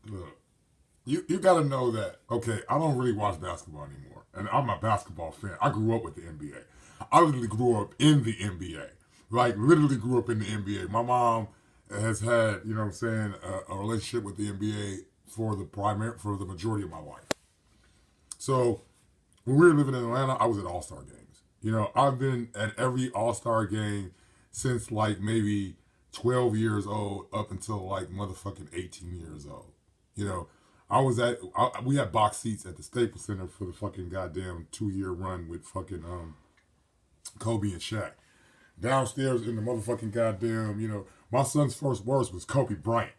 Look, you got to know that. Okay, I don't really watch basketball anymore, and I'm a basketball fan. I grew up with the NBA. I literally grew up in the NBA. Like literally grew up in the NBA. My mom has had, you know what I'm saying, a relationship with the NBA for the majority of my life. So when we were living in Atlanta, I was at All Star games. You know, I've been at every All Star game since like maybe 12 years old up until like motherfucking 18 years old. You know, we had box seats at the Staples Center for the fucking goddamn 2 year run with fucking Kobe and Shaq. Downstairs in the motherfucking goddamn, you know, my son's first words was Kobe Bryant.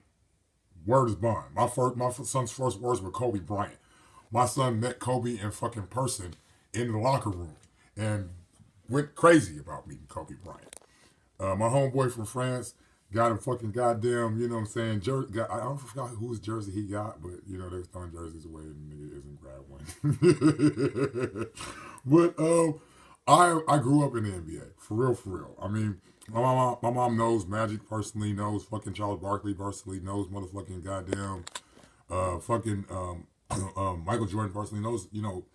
Word is bond. My son's first words were Kobe Bryant. My son met Kobe in fucking person in the locker room and went crazy about meeting Kobe Bryant. My homeboy from France got a fucking goddamn, you know what I'm saying, I don't forgot whose jersey he got, but, you know, they were throwing jerseys away and the nigga isn't grab one. But I grew up in the NBA, for real, for real. I mean, my mom knows Magic personally, knows fucking Charles Barkley personally, knows motherfucking goddamn fucking Michael Jordan personally, knows, you know,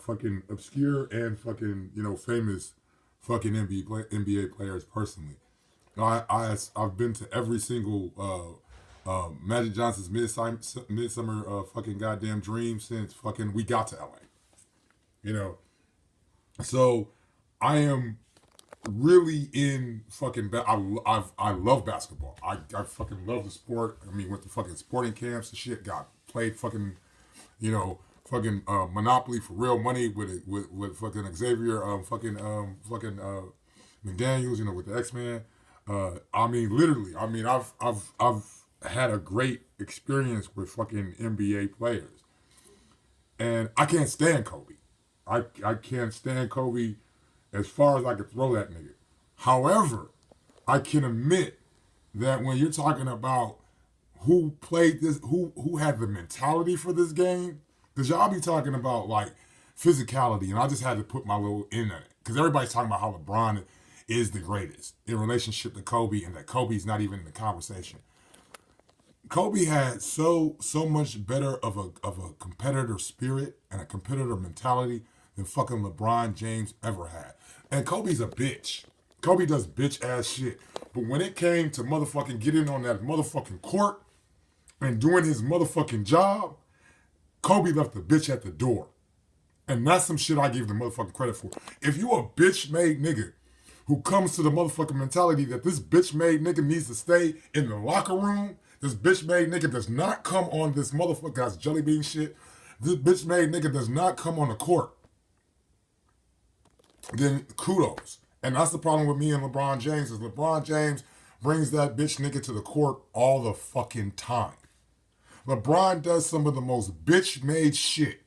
fucking obscure and fucking, you know, famous fucking NBA players personally. I've been to every single Magic Johnson's midsummer fucking goddamn dream since fucking we got to LA. You know, so I am really in fucking. I love basketball. I fucking love the sport. I mean, went to fucking sporting camps and shit. Got played fucking, you know, fucking Monopoly for real money with fucking Xavier, McDaniels, you know, with the X-Men. I mean, literally. I mean, I've had a great experience with fucking NBA players, and I can't stand Kobe. I can't stand Kobe as far as I could throw that nigga. However, I can admit that when you're talking about who played this, who had the mentality for this game, because y'all be talking about like physicality, and I just had to put my little in on it because everybody's talking about how LeBron is the greatest in relationship to Kobe, and that Kobe's not even in the conversation. Kobe had so much better of a competitor spirit and a competitor mentality than fucking LeBron James ever had. And Kobe's a bitch. Kobe does bitch ass shit. But when it came to motherfucking getting on that motherfucking court and doing his motherfucking job, Kobe left the bitch at the door. And that's some shit I give the motherfucking credit for. If you a bitch made nigga who comes to the motherfucking mentality that this bitch made nigga needs to stay in the locker room, this bitch made nigga does not come on this motherfucker guy's jelly bean shit, this bitch made nigga does not come on the court, then kudos. And that's the problem with me and LeBron James is LeBron James brings that bitch nigga to the court all the fucking time. LeBron does some of the most bitch made shit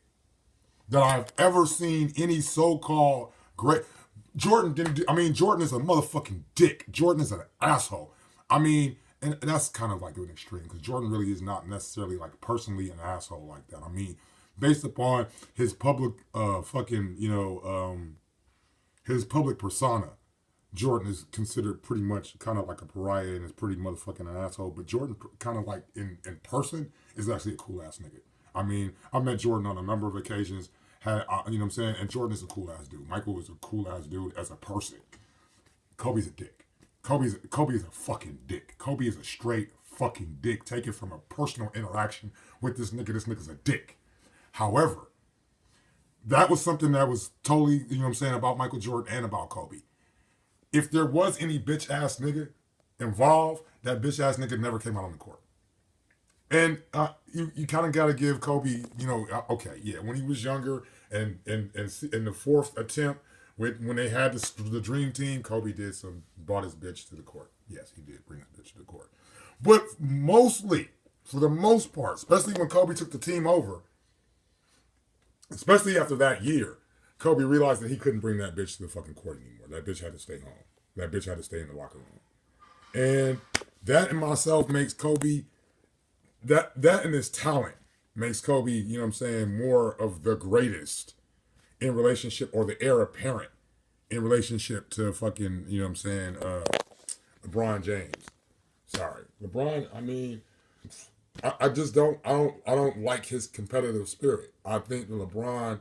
that I've ever seen any so-called great. Jordan didn't do, I mean, Jordan is a motherfucking dick. Jordan is an asshole. I mean, and that's kind of like an extreme because Jordan really is not necessarily like personally an asshole like that. I mean, based upon his public fucking, you know, his public persona, Jordan is considered pretty much kind of like a pariah and is pretty motherfucking an asshole. But Jordan kind of like in person is actually a cool ass nigga. I mean, I've met Jordan on a number of occasions. You know what I'm saying? And Jordan is a cool ass dude. Michael is a cool ass dude as a person. Kobe's a dick. Kobe is a fucking dick. Kobe is a straight fucking dick. Take it from a personal interaction with this nigga. This nigga's a dick. However, that was something that was totally, you know what I'm saying, about Michael Jordan and about Kobe. If there was any bitch ass nigga involved, that bitch ass nigga never came out on the court. And you kind of got to give Kobe, you know, okay, yeah, when he was younger and in the fourth attempt, when they had the dream team, Kobe brought his bitch to the court. Yes, he did bring his bitch to the court. But mostly, for the most part, especially when Kobe took the team over, especially after that year, Kobe realized that he couldn't bring that bitch to the fucking court anymore. That bitch had to stay home. That bitch had to stay in the locker room. And that in myself makes Kobe, that and his talent makes Kobe, you know what I'm saying, more of the greatest in relationship, or the heir apparent in relationship to fucking, you know what I'm saying, LeBron James. Sorry. LeBron, I mean, I just don't like his competitive spirit. I think LeBron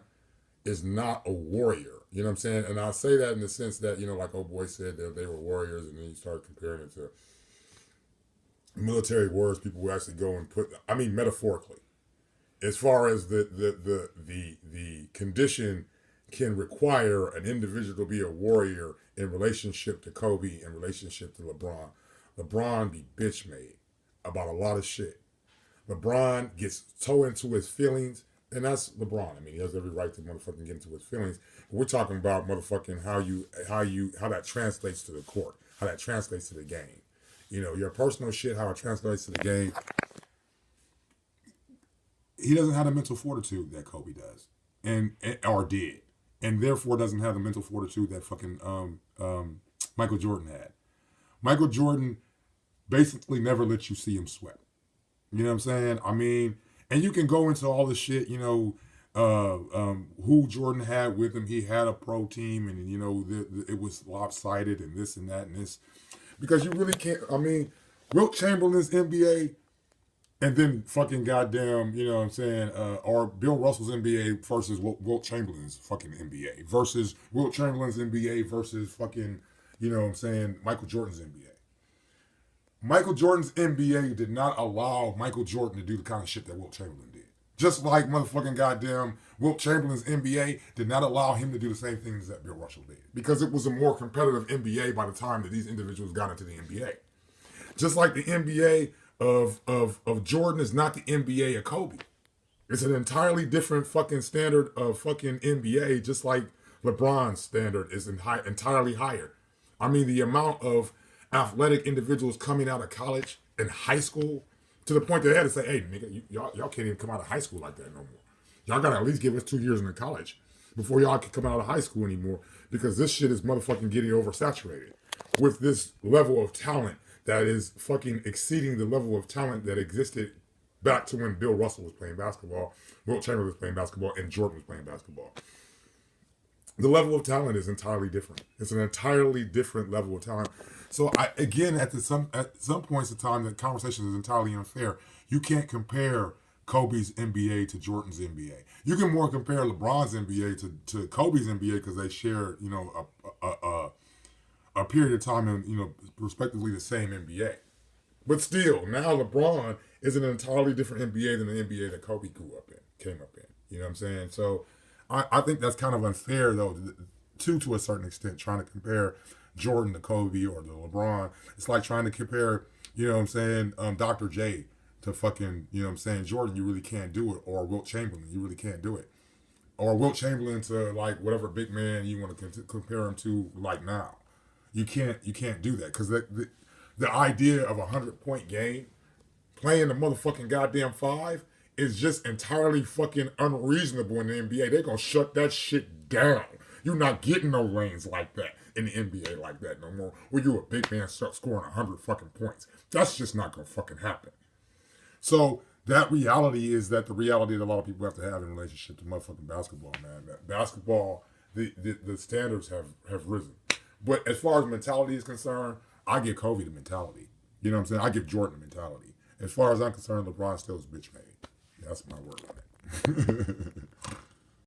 is not a warrior. You know what I'm saying? And I say that in the sense that, like old boy said that they were warriors, and then you start comparing it to military warriors, people who actually go and put, I mean, metaphorically, as far as the condition can require an individual to be a warrior in relationship to Kobe, in relationship to LeBron. LeBron be bitch made about a lot of shit. LeBron gets so into his feelings, and that's LeBron. I mean, he has every right to motherfucking get into his feelings. But we're talking about motherfucking how that translates to the court, how that translates to the game. Your personal shit, how it translates to the game. He doesn't have the mental fortitude that Kobe does, and or did, and therefore doesn't have the mental fortitude that fucking Michael Jordan had. Michael Jordan basically never let you see him sweat. You know what I'm saying? I mean, and you can go into all the shit, who Jordan had with him. He had a pro team, and it was lopsided, and this and that and this, because you really can't. I mean, Wilt Chamberlain's NBA, and then fucking goddamn, you know what I'm saying, or Bill Russell's NBA versus Wilt Chamberlain's fucking NBA versus Wilt Chamberlain's NBA versus fucking, you know what I'm saying, Michael Jordan's NBA. Michael Jordan's NBA did not allow Michael Jordan to do the kind of shit that Wilt Chamberlain did. Just like motherfucking goddamn Wilt Chamberlain's NBA did not allow him to do the same things that Bill Russell did. Because it was a more competitive NBA by the time that these individuals got into the NBA. Just like the NBA of Jordan is not the NBA of Kobe. It's an entirely different fucking standard of fucking NBA, just like LeBron's standard is entirely higher. I mean, the amount of athletic individuals coming out of college and high school to the point that they had to say, hey, nigga, y'all can't even come out of high school like that no more. Y'all gotta at least give us 2 years in the college before y'all can come out of high school anymore, because this shit is motherfucking getting oversaturated with this level of talent that is fucking exceeding the level of talent that existed back to when Bill Russell was playing basketball, Wilt Chamberlain was playing basketball, and Jordan was playing basketball. The level of talent is entirely different. It's an entirely different level of talent. So at some points in time, the conversation is entirely unfair. You can't compare Kobe's NBA to Jordan's NBA. You can more compare LeBron's NBA to Kobe's NBA because they share, a period of time in, respectively the same NBA. But still, now LeBron is an entirely different NBA than the NBA that Kobe came up in. You know what I'm saying? So I think that's kind of unfair, though, to a certain extent, trying to compare Jordan to Kobe or to LeBron. It's like trying to compare, Dr. J to fucking, Jordan. You really can't do it. Or Wilt Chamberlain. You really can't do it. Or Wilt Chamberlain to, like, whatever big man you want to compare him to, like, now. You can't do that, because the idea of 100-point game, playing the motherfucking goddamn 5, is just entirely fucking unreasonable in the NBA. They're gonna shut that shit down. You're not getting no lanes like that in the NBA like that no more, where you a big man start scoring 100 fucking points. That's just not gonna fucking happen. So that reality is that the reality that a lot of people have to have in relationship to motherfucking basketball, man. That basketball, the standards have risen. But as far as mentality is concerned, I give Kobe the mentality. You know what I'm saying? I give Jordan the mentality. As far as I'm concerned, LeBron still is bitch made. That's my word on it.